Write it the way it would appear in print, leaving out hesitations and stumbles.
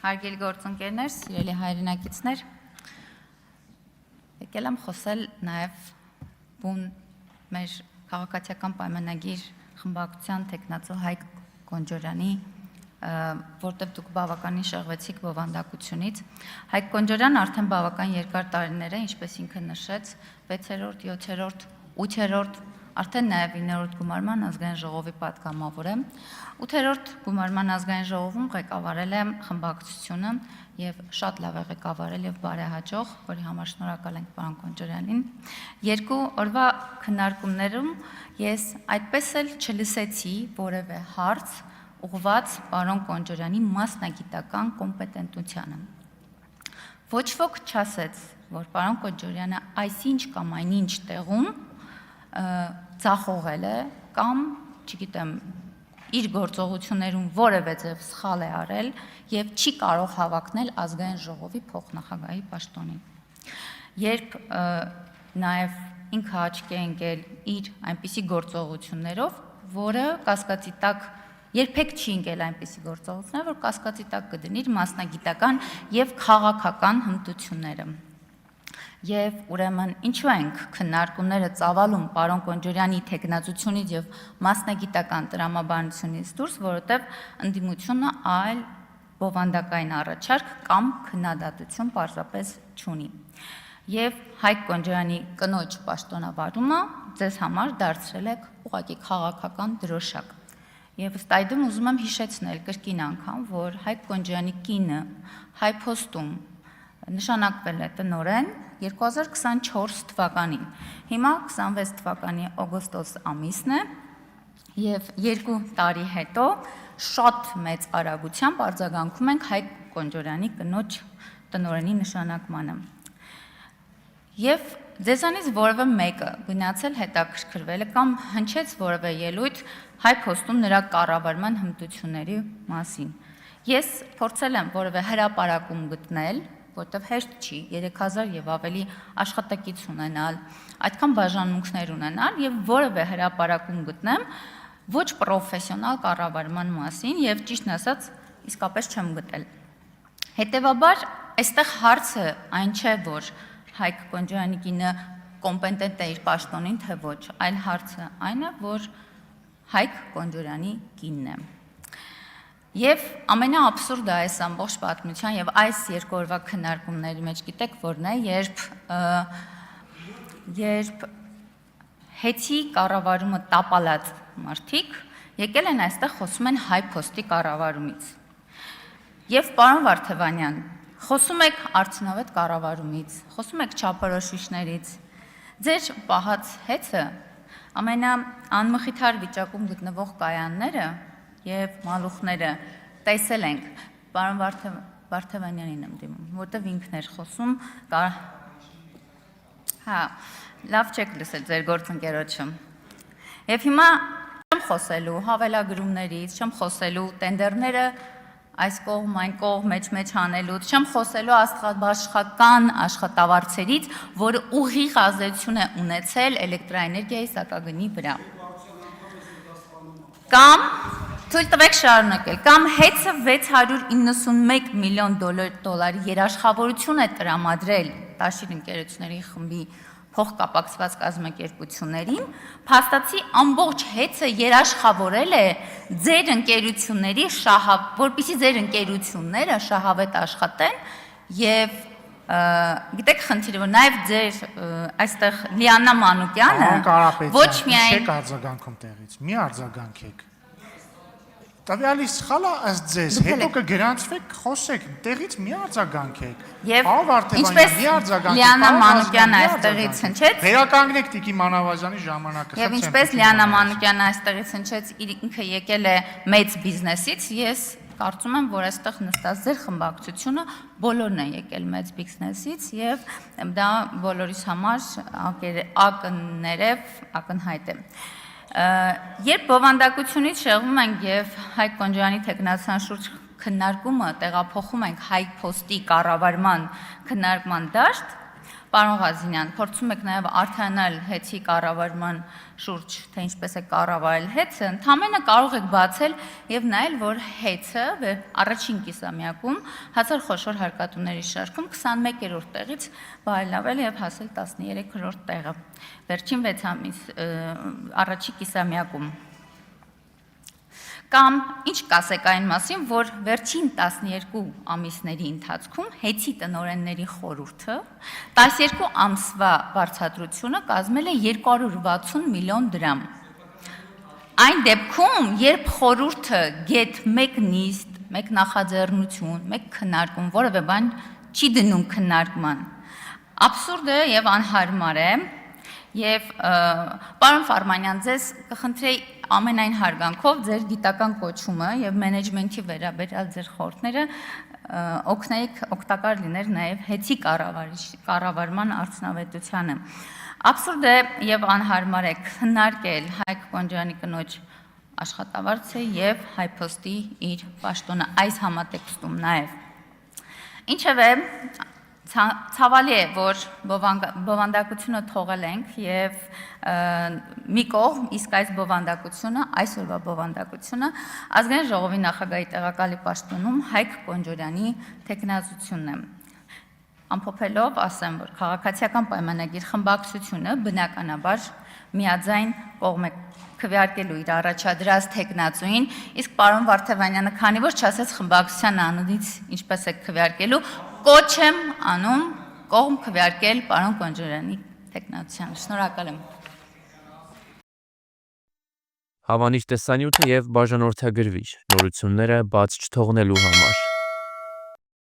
Հարգելի գործընկերներ, սիրելի հայրենակիցներ, եկել եմ խոսել նաև բուն մեր քաղաքացիական պայմանագիր խմբակցության տեխնացու Հայկ Կոնջորյանի, որտեղ դուք բավականին շեղվեցիք բովանդակությունից։ Հայկ Կոնջորյանը արդեն բավական երկար տարիներ է, ինչպես ինքը նշեց, 6-րդ, 7-րդ, 8-րդ, արդեն նաև 9-րդ գումարման ազգային ժողովի պատգամավոր է։ 8-րդ գումարման ազգային ժողովում ղեկավարել է խմբակցությունը եւ շատ լավ է ղեկավարել եւ բարեհաջող, որի համար շնորհակալ ենք պարոն Կոնջորյանին։ Երկու օրվա քննարկումներում ես այդպես էլ չլսեցի որևէ հարց ուղղված պարոն Կոնջորյանի մասնագիտական կոմպետենտությանը։ Ոչ ոք չասեց, որ պարոն Կոնջորյանը այսինչ կամ այնինչ տեղում ձախողել է կամ, չգիտեմ, իր գործողություններում որևէ ձև սխալ է արել եւ չի կարող հավակնել ազգային ժողովի փոխնախագահի պաշտոնին։ Երբ նաեւ ինքը աչքի է ընկել իր այնպիսի գործողություններով, որը կասկածի տակ երբեք չի ընկել այնպիսի գործողություններ, որ կասկածի տակ կդնի իր մասնագիտական եւ քաղաքական հմտությունները։ Եվ ուրեմն ինչու ենք քննարկումները ծավալում պարոն Կոնջորյանի տեխնացությունից եւ մասնագիտական տրամաբանությունից դուրս, որովհետեւ ընդդիմությունը այլ բովանդակային առաջարկ կամ քննադատություն պարզապես չունի։ Եվ Հայկ Կոնջորյանի կնոջ պաշտոնավարումը ձեզ համար դարձրել եք ուղղակի քաղաքական դրոշակ։ Եվ ըստ այդմ ուզում եմ հիշեցնել կրկին անգամ, որ Հայկ Կոնջորյանի կինը Հայփոստում նշանակվել է տնօրեն 2024 թվականին։ Հիմա 26 թվականի օգոստոս ամիսն է եւ 2 տարի հետո շատ մեծ արագությամբ արձագանքում ենք Հայկ Կոնջորյանի կնոջ տնօրենի նշանակմանը։ Եվ ձեզանից որևէ մեկը գնացել հետաքրքրվել է կամ հնչեց որևէ ելույթ Հայփոստում նրա կառավարման հմտությունների մասին։ Ես փորձել եմ որևէ հրապարակում գտնել, որտեղ հեշտ չի 3000 եւ ավելի աշխատակից ունենալ, այդքան բաժանմունքներ ունենալ եւ որևէ հրապարակում գտնեմ ոչ պրոֆեսիոնալ կառավարման մասին եւ ճիշտն ասած իսկապես չեմ գտել։ Հետևաբար, այստեղ հարցը այն չէ, որ Հայկ Կոնջորյանի կինը կոմպետենտ է իր պաշտոնին, թե ոչ, այլ հարցը այն է, որ Հայկ Կոնջորյանի կինն է։ Եվ ամենաաբսուրդը այս ամբողջ պատմության եւ այս երկու օրվա քննարկումների մեջ գիտեք որն է, երբ հեծի կառավարումը տապալած մարդիկ եկել են այստեղ խոսում են Հայփոստի կառավարումից։ Եվ պարոն Վարդևանյան, խոսում եք արդյունավետ կառավարումից, խոսում եք չափորոշիչներից։ Ձեր պահած հեծը ամենաանմխիթար վիճակում գտնվող կայանները եւ մալուխները տեսել ենք, պարոն Վարդևանյանին եմ դիմում, որտեղ ինքն էր խոսում, հա, լավ չեք լսել ձեր գործընկերոջը։ Եվ հիմա չեմ խոսելու հավելագրումներից, չեմ խոսելու տենդերները այս կողմ, այն կողմ մեջ անելուց, չեմ խոսելու աստղաբաշխական աշխատավարձերից, որը ուղիղ ազդեցություն է ունեցել էլեկտրաէներգիայի սակագնի վրա։ Կամ թույլ տվեք շարունակել, կամ հեծը 691 միլիոն դոլարի երաշխավորություն է տրամադրել Տաշիր ընկերությունների խմբի փոխկապակցված կազմակերպություններին, փաստացի ամբողջ հեծը երաշխավորել է ձեր ընկերությունների որպեսզի ձեր ընկերությունները շահավետ աշխատեն եւ գիտեք խնդիրը, որ նաեւ ձեր այստեղ Լիանա Մանուկյանը ոչ միայն արձագանքում տեղից, մի արձագանքեք։ Տվյալի սխալը ըստ ձեզ, հետո կգրանցվեք, խոսեք, տեղից մի արձագանքեք։ Եվ ինչպես Լիանա Մանուկյանը այստեղից հնչեց, վերականգնեք Տիկի Մանավազյանի ժամանակը։ Եվ ինչպես Լիանա Մանուկյանը այստեղից հնչեց, ինքը եկել է մեծ բիզնեսից, ես կարծում եմ, որ այստեղ նստած ձեր խմբակցությունը բոլորն են եկել մեծ բիզնեսից եւ դա բոլորիս համար ակնհայտ է։ Երբ բովանդակությունից շեղվում ենք եւ Հայկ Կոնջորյանի տեխնացիան շուրջ քննարկումը տեղափոխում ենք Հայփոստի կառավարման քննարկման դաշտ, Պարոն Ղազինյան, փորձում եք նաև արդյանալ հեծի կառավարման շուրջ, թե ինչպես է կառավարել հեծը, ընդամենը կարող եք բացել եւ նայել, որ հեծը առաջին կիսամյակում հացար խոշոր հարկատուների շարքում 21-րդ տեղից բարելավել եւ հասել 13-րդ տեղը։ Վերջին 6 ամիս առաջի կիսամյակում Կամ ինչ կասեք այն մասին, որ վերջին 12 ամիսների ընթացքում հեծի տնօրենների խորհուրդը 12 ամսվա վարձատրությունը կազմել է 260 միլիոն դրամ։ Այն դեպքում, երբ խորհուրդը գետ մեկ նիստ, մեկ նախաձեռնություն, մեկ քննարկում, որևէ բան չի դնում քննարկման, աբսուրդ է եւ անհարմար է, եւ պարոն Ֆարմանյան, ձեզ կխնդրեի ամենայն հարգանքով ձեր գիտական կոչումը եւ մենեջմենթի վերաբերյալ ձեր խորհուրդները օգնեիք օգտակար լիներ նաեւ հեծի կառավարման արդյունավետությանը։ Աբսուրդ է եւ անհարմար է քննարկել Հայկ Կոնջյանի կնոջ աշխատավարձը եւ Հայփոստի իր պաշտոնը այս համատեքստում նաեւ։ Ինչևէ, ցավալի է, որ բովանդակությունը թողել ենք եւ մի կողմ իսկ այս բովանդակությունը, այսօրվա բովանդակությունը ազգային ժողովի նախագահի տեղակալի պաշտոնում Հայկ Կոնջորյանի թեկնածությունն է։ Ամփոփելով ասեմ, որ քաղաքացիական պայմանագիր խմբակցությունը բնականաբար միաձայն կողմ է քվեարկելու իր առաջադրած թեկնածուին, իսկ պարոն Վարդևանյանը, քանի որ չասեց խմբակցության անունից ինչպես է քվեարկելու, կոչ եմ անում կողմ քվեարկել պարոն Կոնջորյանի թեկնածությանը։ Շնորհակալ եմ։ Հավանիչ տեսանյութը եւ բաժանորդագրվիչ նորությունները բաց չթողնելու համար